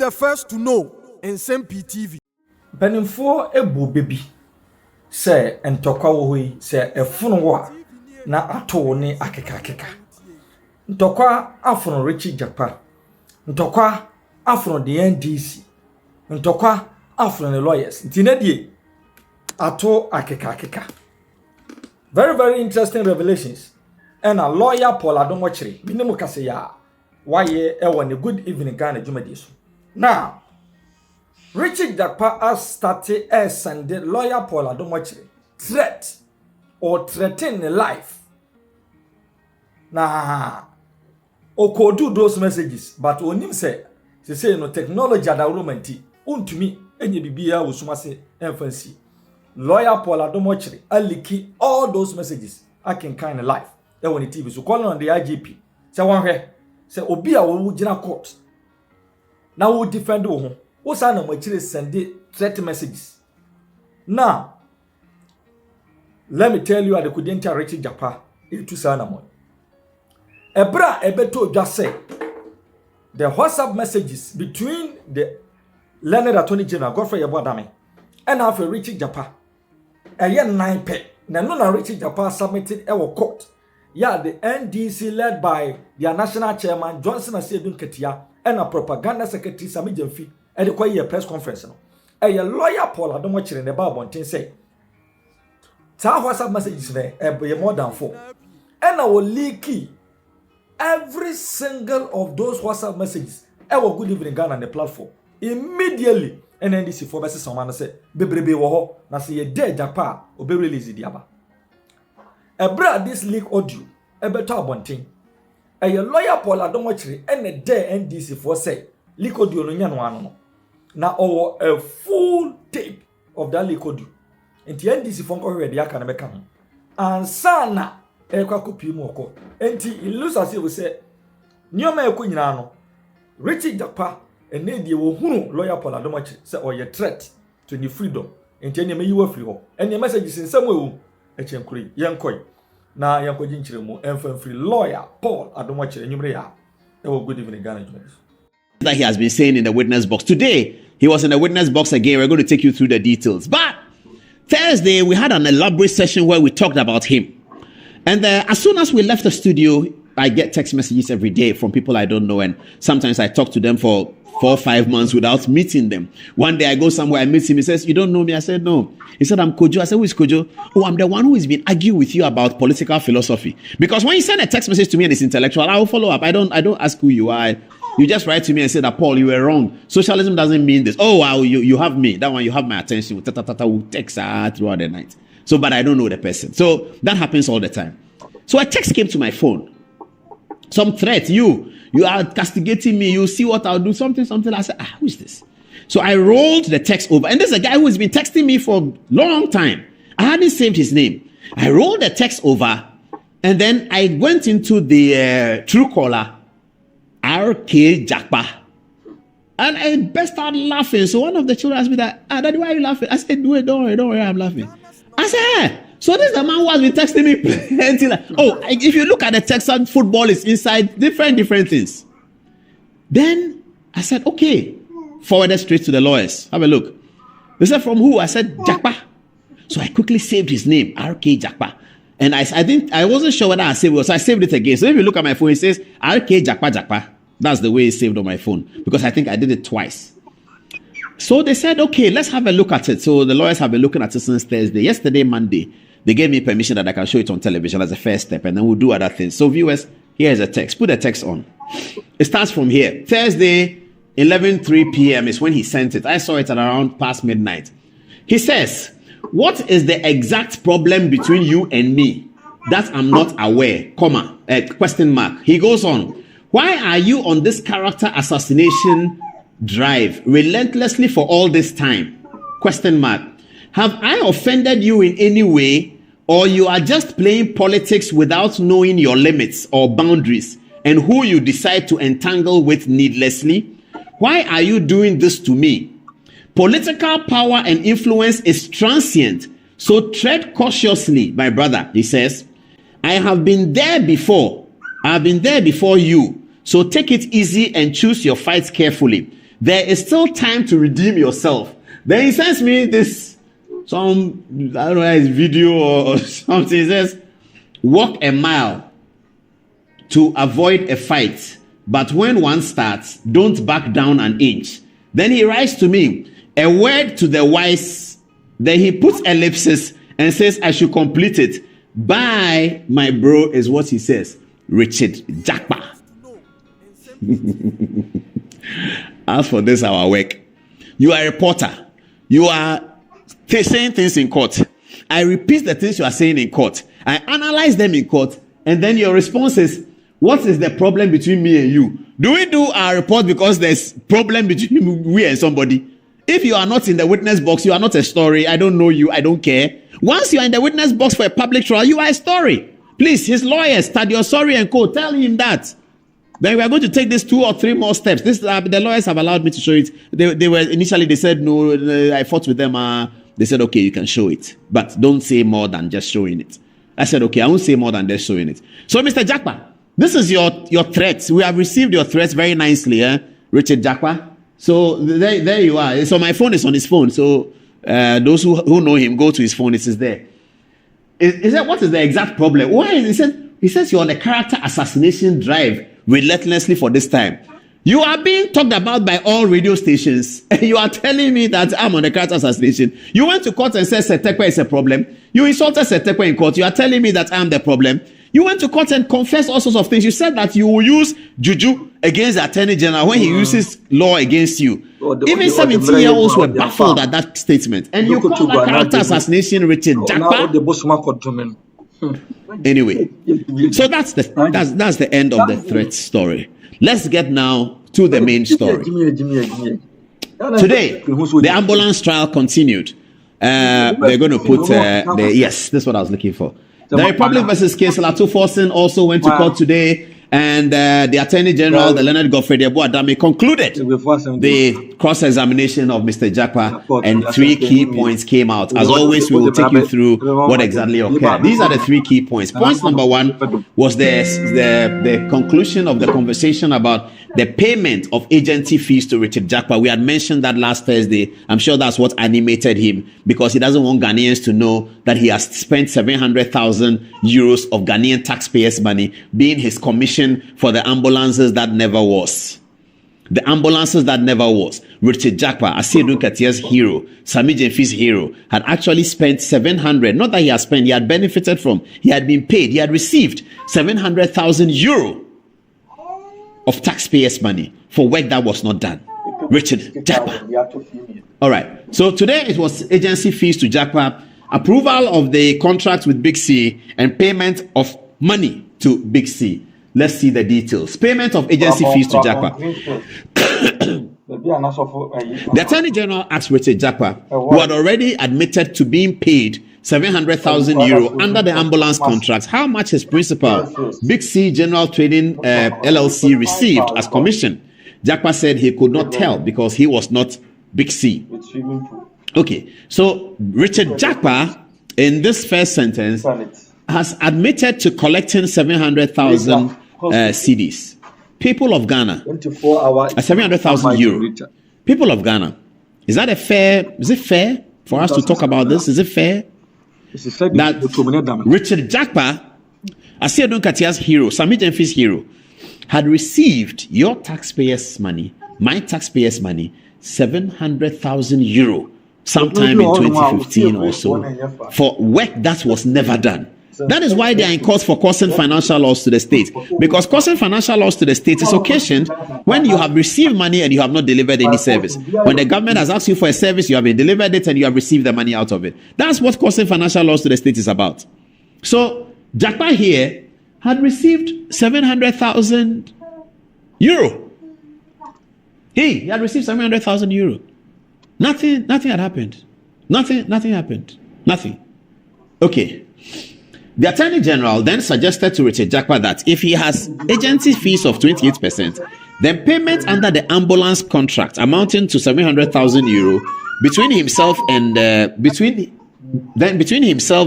the first to know Nsem-Pii TV. Benimfo ebu baby say entokwa wo hoi say efunu wo na ato ne akeka ntokwa afono Jakpa ntokwa afono the NDC ntokwa afono the lawyers ntinadie ato akeka very very interesting revelations and a lawyer Paul Adomochiri minemu kase ya waye ewo ne good evening Ghana jumadi so now Jakpa has started as and the lawyer Paul Adomochiri threat or threaten the life. Nah, oko do those messages, but onim say no technology adawromenti untumi enye bibia wosuma se infancy. Lawyer Paul Adomochiri aliki all those messages I can kind of life. That when the TV so calling on the IGP. Say one here, say obi a wo gina court. Now we defend wo. What's our number? Send threat messages. Now, let me tell you, I couldn't tell Jakpa. Itu sana mo. Ebra ebeto just say the WhatsApp messages between the learned Attorney General Godfrey Yabwadame and after Jakpa. A year 9 pe. Na no na Jakpa submitted our court. Yeah, the NDC led by their national chairman Johnson Asiedu Ketia and a propaganda secretary Sami Jemfi. And the quiet press conference. No, a lawyer Paul Adomochiri in the Bible say, "Tell WhatsApp messages there, more than 4. And I will leak every single of those WhatsApp messages. I will good evening Ghana on the platform immediately. And NDC for versus someone say, "Bebrebe woho na say ye dead Jakpa obe release diaba." A bra this leak audio a better abonting. A lawyer Paul Adomochiri and a dead NDC for say leak audio no nya no. Now, a full tape of that liquid. And the NDC phone already I can make come. And sana, a copy more. And he lose as he will say, Nyoma Kuinano, Jakpa, and Nadia will lawyer Paul Adomochiri say, or your threat to the freedom. And tell me you were free. And your message is in some way, a chankuri, young koi. Now, young Kojinchimo, and free lawyer Paul Adomochiri, and you may have. Good evening, Ghana. That he has been saying in the witness box. Today, he was in the witness box again. We're going to take you through the details. But Thursday, we had an elaborate session where we talked about him. And as soon as we left the studio, I get text messages every day from people I don't know. And sometimes I talk to them for 4 or 5 months without meeting them. One day I go somewhere, I meet him. He says, "You don't know me?" I said, "No." He said, "I'm Kojo." I said, "Who is Kojo?" "Oh, I'm the one who has been arguing with you about political philosophy." Because when you send a text message to me and it's intellectual, I will follow up. I don't ask who you are. You just write to me and say that, "Paul, you were wrong. Socialism doesn't mean this." "Oh, wow, you have me. That one, you have my attention." We'll text throughout the night. So, but I don't know the person. So that happens all the time. So a text came to my phone. Some threat. You are castigating me. You see what I'll do. Something. I said, who is this? So I rolled the text over. And there's a guy who has been texting me for a long time. I hadn't saved his name. I rolled the text over. And then I went into the Truecaller. RK Jakpa. And I burst out laughing. So one of the children asked me that, "Daddy, why are you laughing?" I said, "Don't worry, I'm laughing." I said, so this is the man who has been texting me plenty. If you look at the text, football is inside different things. Then I said, okay, forwarded straight to the lawyers. Have a look. They said, "From who?" I said, "Jakpa." So I quickly saved his name, RK Jakpa. And I wasn't sure whether I saved it, so I saved it again. So if you look at my phone, it says RK Jakpa. That's the way it's saved on my phone, because I think I did it twice. So they said, okay, let's have a look at it. So the lawyers have been looking at it since Thursday. Yesterday, Monday, they gave me permission that I can show it on television as a first step, and then we'll do other things. So viewers, here's a text. Put the text on. It starts from here. Thursday, 11:03 p.m. is when he sent it. I saw it at around past midnight. He says, "What is the exact problem between you and me that I'm not aware, question mark." He goes on, "Why are you on this character assassination drive relentlessly for all this time? Question mark. Have I offended you in any way, or you are just playing politics without knowing your limits or boundaries and who you decide to entangle with needlessly? Why are you doing this to me? Political power and influence is transient, so tread cautiously, my brother," he says. "I have been there before. I've been there before you. So take it easy and choose your fights carefully. there is still time to redeem yourself. Then he sends me this, some, I don't know, his video or something. He says, walk a mile to avoid a fight, but when one starts, don't back down an inch. Then he writes to me, a word to the wise. Then he puts ellipsis and says, I should complete it. Bye, my bro, is what he says. Richard Jakpa. As for this, our work. You are a reporter. You are saying things in court. I repeat the things you are saying in court. I analyze them in court. And then your response is, what is the problem between me and you? Do we do our report because there's problem between we and somebody? If you are not in the witness box, you are not a story. I don't know you. I don't care. Once you are in the witness box for a public trial, you are a story. Please, his lawyers, Tadio Sorry and Co., tell him that. Then we are going to take this 2 or 3 more steps. This the lawyers have allowed me to show it. They said no. I fought with them. They said okay, you can show it, but don't say more than just showing it. I said okay, I won't say more than just showing it. So, Mr. Jakpa, this is your threats. We have received your threats very nicely, Richard Jakpa. So there you are. So my phone is on his phone. So those who know him, go to his phone. It is there. Is that what is the exact problem? Why is he says you're on a character assassination drive relentlessly for this time. You are being talked about by all radio stations. And you are telling me that I'm on a character assassination. You went to court and said Setekwe is a problem. You insulted Setekwe in court. You are telling me that I'm the problem. You went to court and confessed all sorts of things. You said that you will use juju against the Attorney General when he uses law against you. Even 17-year-olds were baffled at that statement. And you call that character assassination, Richard Jakpa? Anyway, so that's the end of the threat story. Let's get now to the main story. Today, the ambulance trial continued. We're going to put yes, this is what I was looking for. The Republic versus case Latu Forsen also went to court today, and the Attorney General, the Leonard Godfrey Adame, concluded the cross-examination of Mr. Jakpa, and 3 key points came out. As always, we will take you through what exactly occurred. These are the 3 key points. Point number 1 was the conclusion of the conversation about the payment of agency fees to Richard Jakpa. We had mentioned that last Thursday. I'm sure that's what animated him, because he doesn't want Ghanaians to know that he has spent 700,000 euros of Ghanaian taxpayers' money being his commission for the ambulances that never was. The ambulances that never was. Richard Jakpa, Asiedu Katia's hero, Sami Jemfi's hero, had actually spent 700, not that he had spent, he had benefited from, he had been paid, he had received 700,000 euro of taxpayers' money for work that was not done. Richard Jakpa. All right. So today it was agency fees to Jakpa, approval of the contract with Big C, and payment of money to Big C. Let's see the details. Payment of agency fees to Jakpa. The Attorney General asked Richard Jakpa, who had already admitted to being paid 700,000 euro under the ambulance contract, how much his principal, Big C General Trading LLC, received as commission. Jakpa said he could not tell because he was not Big C. Okay, so Richard Jakpa, in this first sentence, has admitted to collecting 700,000 CDs. People of Ghana, 700,000 euro. People of Ghana, is it fair for us to talk about this? Is it fair that Richard Jakpa, Asiedu Katia's hero, Sami Jemfi's hero, had received your taxpayers' money, my taxpayers' money, 700,000 euro sometime in 2015 or so, for work that was never done? That is why they are in court for causing financial loss to the state. Because causing financial loss to the state is occasioned when you have received money and you have not delivered any service. When the government has asked you for a service, you have been delivered it and you have received the money out of it. That's what causing financial loss to the state is about. So Jakpa here had received 700,000 euro. He had received 700,000 euro. Nothing had happened. Nothing happened. Nothing. Okay. The Attorney General then suggested to Richard Jakpa that if he has agency fees of 28%, then payment under the ambulance contract amounting to 700,000 euro between himself,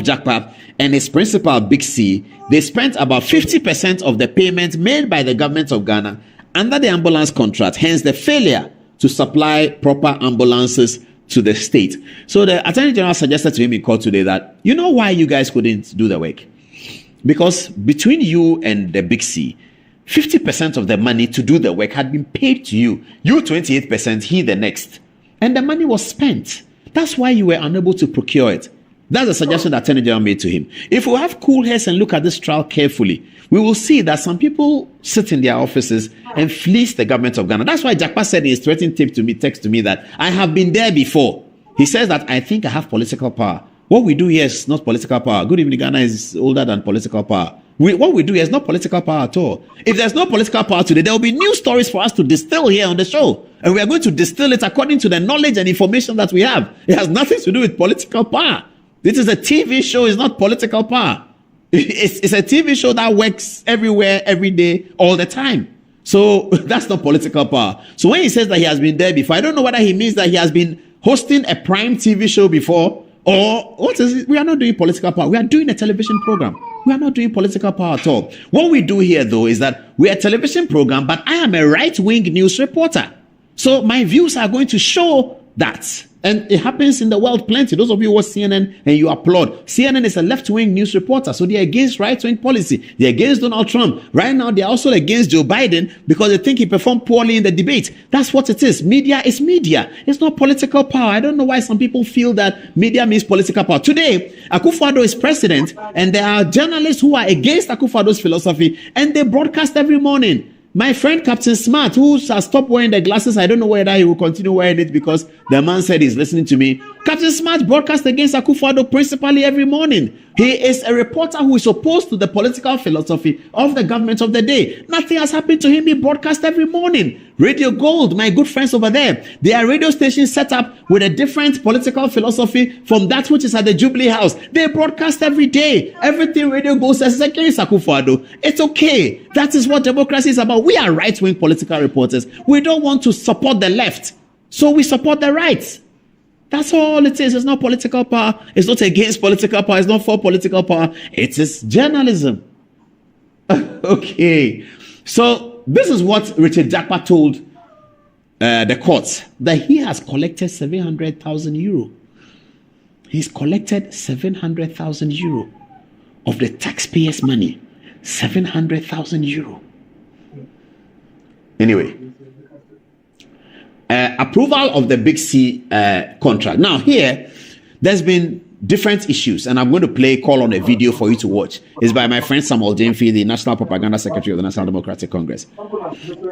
Jakpa, and his principal, Big C, they spent about 50% of the payment made by the government of Ghana under the ambulance contract. Hence, the failure to supply proper ambulances to the state. So the Attorney General suggested to him in court today that, you know why you guys couldn't do the work? Because between you and the Big C, 50% of the money to do the work had been paid to you. You 28%, he the next. And the money was spent. That's why you were unable to procure it. That's a suggestion that Attorney General made to him. If we have cool heads and look at this trial carefully, we will see that some people sit in their offices and fleece the government of Ghana. That's why Jakpa said in his threatening text to me that I have been there before. He says that I think I have political power. What we do here is not political power. Good evening, Ghana is older than political power. What we do here is not political power at all. If there's no political power today, there will be new stories for us to distill here on the show. And we are going to distill it according to the knowledge and information that we have. It has nothing to do with political power. This is a TV show, it's not political power. It's a TV show that works everywhere, every day, all the time. So that's not political power. So when he says that he has been there before, I don't know whether he means that he has been hosting a prime TV show before, or what is it? We are not doing political power. We are doing a television program. We are not doing political power at all. What we do here, though, is that we are a television program, but I am a right-wing news reporter. So my views are going to show that. And it happens in the world plenty. Those of you who watch CNN and you applaud. CNN is a left-wing news reporter, so they're against right-wing policy. They're against Donald Trump. Right now, they're also against Joe Biden because they think he performed poorly in the debate. That's what it is. Media is media. It's not political power. I don't know why some people feel that media means political power. Today, Akufo-Addo is president, and there are journalists who are against Akufo-Addo's philosophy, and they broadcast every morning. My friend Captain Smart, who has stopped wearing the glasses, I don't know whether he will continue wearing it because the man said he's listening to me. Captain Smart broadcasts against Akufo-Addo principally every morning. He is a reporter who is opposed to the political philosophy of the government of the day. Nothing has happened to him. He broadcasts every morning. Radio Gold, my good friends over there, they are radio stations set up with a different political philosophy from that which is at the Jubilee House. They broadcast every day. Everything Radio Gold says is against Akufo-Addo. It's okay. That is what democracy is about. We are right-wing political reporters. We don't want to support the left, so we support the right. That's all it is. It's not political power. It's not against political power. It's not for political power. It is journalism. Okay. So this is what Richard Jakpa told the courts, that he has collected 700,000 euro. He's collected 700,000 euro of the taxpayers' money. 700,000 euro. Anyway. Approval of the Big C contract. Now here, there's been different issues, and I'm going to play call on a video for you to watch. It's by my friend Nsem-Pii, the National Propaganda Secretary of the National Democratic Congress.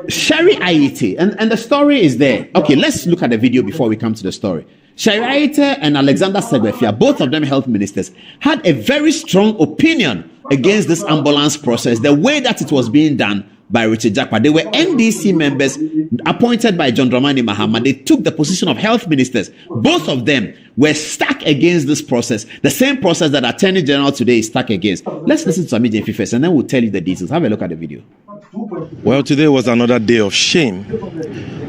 Sherry Aite, and the story is there. Okay, let's look at the video before we come to the story. Sherry Aite and Alexander Segbefia, both of them health ministers, had a very strong opinion against this ambulance process, the way that it was being done by Richard Jakpa. They were NDC members appointed by John Dramani Mahama. They took the position of health ministers. Both of them were stuck against this process, the same process that Attorney General today is stuck against. Let's listen to Nsem-Pii first, and then we'll tell you the details. Have a look at the video. Well, today was another day of shame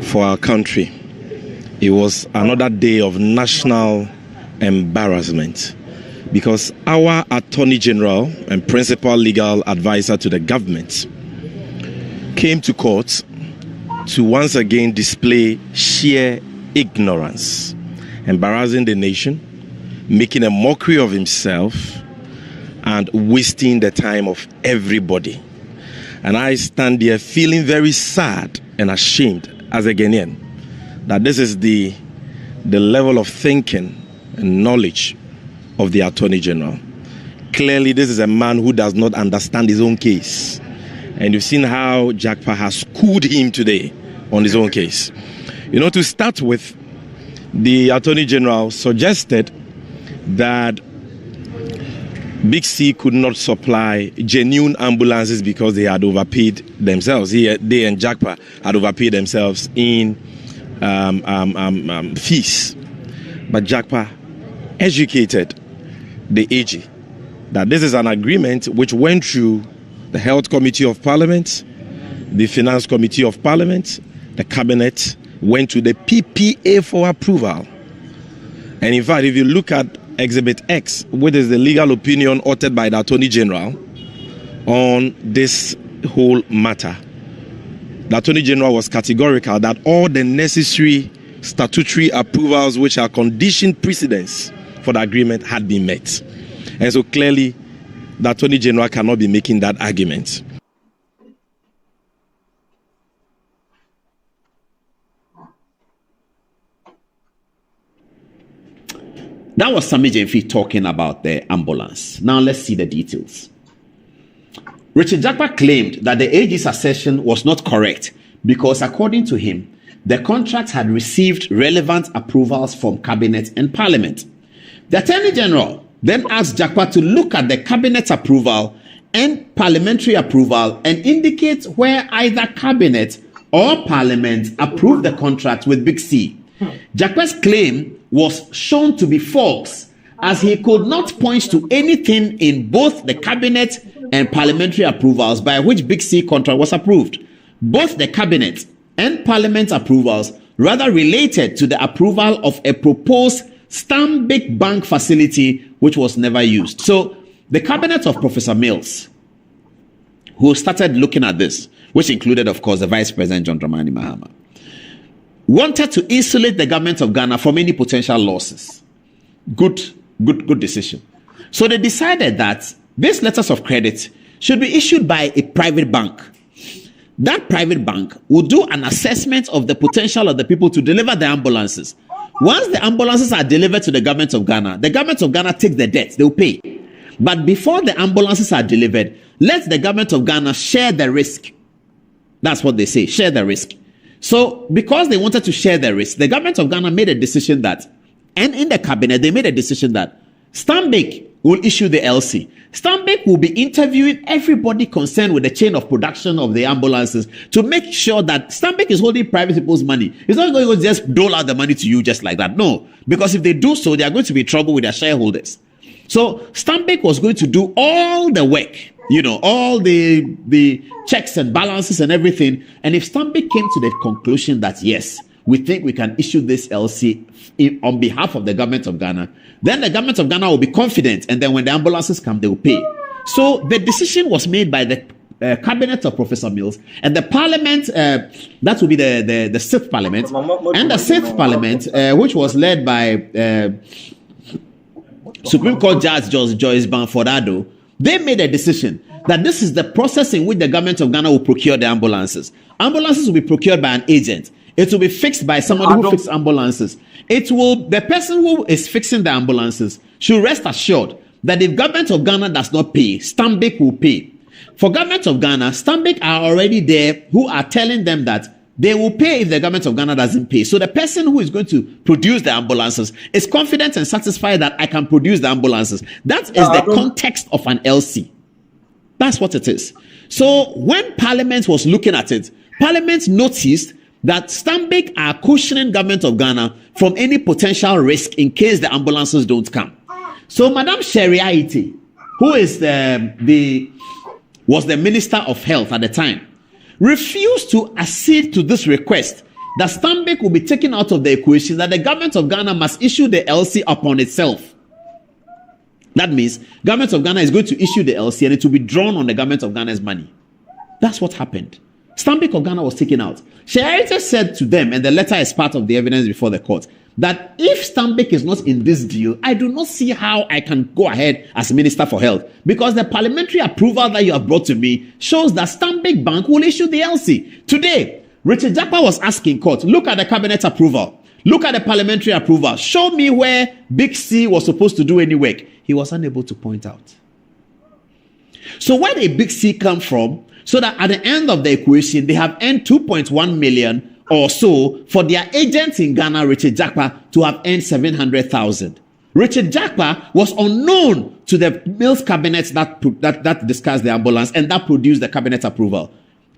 for our country. It was another day of national embarrassment, because our Attorney General and principal legal advisor to the government came to court to once again display sheer ignorance, embarrassing the nation, making a mockery of himself, and wasting the time of everybody. And I stand here feeling very sad and ashamed as a Ghanaian that this is the level of thinking and knowledge of the Attorney General. Clearly, this is a man who does not understand his own case. And you've seen how Jakpa has schooled him today on his own case. You know, to start with, the Attorney General suggested that Big C could not supply genuine ambulances because they had overpaid themselves. They and Jakpa had overpaid themselves in fees. But Jakpa educated the AG that this is an agreement which went through the Health Committee of Parliament, the Finance Committee of Parliament, the Cabinet, went to the PPA for approval. And in fact, if you look at Exhibit X, which is the legal opinion authored by the Attorney General on this whole matter, the Attorney General was categorical that all the necessary statutory approvals which are conditioned precedents for the agreement had been met. And so clearly, the Attorney General cannot be making that argument. That was Nsem-Pii talking about the ambulance. Now let's see the details. Richard Jakpa claimed that the AG's assertion was not correct because, according to him, the contract had received relevant approvals from Cabinet and Parliament. The Attorney General then asked Jakpa to look at the Cabinet approval and parliamentary approval and indicate where either Cabinet or Parliament approved the contract with Big C. Jakpa's claim was shown to be false, as he could not point to anything in both the Cabinet and parliamentary approvals by which Big C contract was approved. Both the Cabinet and Parliament approvals rather related to the approval of a proposed Stanbic Bank facility which was never used. So the Cabinet of Professor Mills, who started looking at this, which included, of course, the Vice President John Dramani Mahama, wanted to insulate the government of Ghana from any potential losses. Good decision. So they decided that these letters of credit should be issued by a private bank. That private bank will do an assessment of the potential of the people to deliver the ambulances. Once the ambulances are delivered to the government of Ghana takes the debt, they will pay. But before the ambulances are delivered, let the government of Ghana share the risk. That's what they say, share the risk. So, because they wanted to share the risk, the government of Ghana made a decision that, and in the cabinet, they made a decision that Stanbic will issue the LC. Stanbic will be interviewing everybody concerned with the chain of production of the ambulances to make sure that Stanbic is holding private people's money. It's not going to just dole out the money to you just like that. No, because if they do so, they are going to be in trouble with their shareholders. So, Stanbic was going to do all the work, all the checks and balances and everything. And if Stanbic came to the conclusion that, yes, we think we can issue this LC on behalf of the government of Ghana, then the government of Ghana will be confident. And then when the ambulances come, they will pay. So the decision was made by the Cabinet of Professor Mills and the Parliament, that will be the Sixth Parliament, and the Sixth Parliament, which was led by Supreme Court Judge Joyce Banfordado. They made a decision that this is the process in which the government of Ghana will procure the ambulances. Ambulances will be procured by an agent. It will be fixed by somebody who fixes ambulances. The person who is fixing the ambulances should rest assured that if government of Ghana does not pay, Stanbic will pay. For government of Ghana, Stanbic are already there who are telling them that they will pay if the government of Ghana doesn't pay. So the person who is going to produce the ambulances is confident and satisfied that I can produce the ambulances. That is the context of an LC. That's what it is. So when Parliament was looking at it, Parliament noticed that Stanbic are cushioning government of Ghana from any potential risk in case the ambulances don't come. So Madam Sheriaite, who is was the Minister of Health at the time, refused to accede to this request that Stanbic will be taken out of the equation, that the government of Ghana must issue the LC upon itself. That means government of Ghana is going to issue the LC and it will be drawn on the government of Ghana's money. That's what happened. Stanbic of Ghana was taken out. Sheriaite said to them, and the letter is part of the evidence before the court, that if Stanbic is not in this deal, I do not see how I can go ahead as Minister for Health, because the parliamentary approval that you have brought to me shows that Stanbic Bank will issue the LC. Today, Richard Jakpa was asking court, look at the cabinet approval, look at the parliamentary approval, show me where Big C was supposed to do any work. He was unable to point out. So where did Big C come from? So that at the end of the equation, they have earned 2.1 million or so for their agents in Ghana, Richard Jakpa, to have earned 700,000. Richard Jakpa was unknown to the Mills cabinet that discussed the ambulance and that produced the cabinet approval.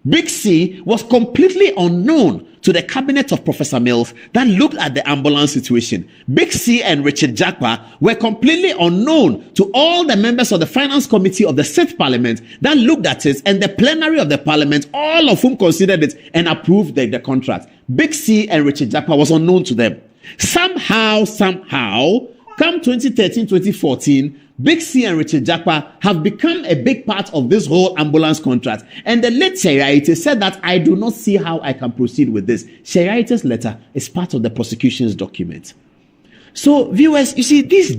Big C was completely unknown to the cabinet of Professor Mills that looked at the ambulance situation. Big C and Richard Jakpa were completely unknown to all the members of the Finance Committee of the Sixth Parliament that looked at it, and the plenary of the Parliament, all of whom considered it and approved the contract. Big C and Richard Jakpa was unknown to them. Somehow, come 2013, 2014, Big C and Richard Jakpa have become a big part of this whole ambulance contract. And the late Sheriaite said that I do not see how I can proceed with this. Sheriaite's letter is part of the prosecution's document. So, viewers, you see, these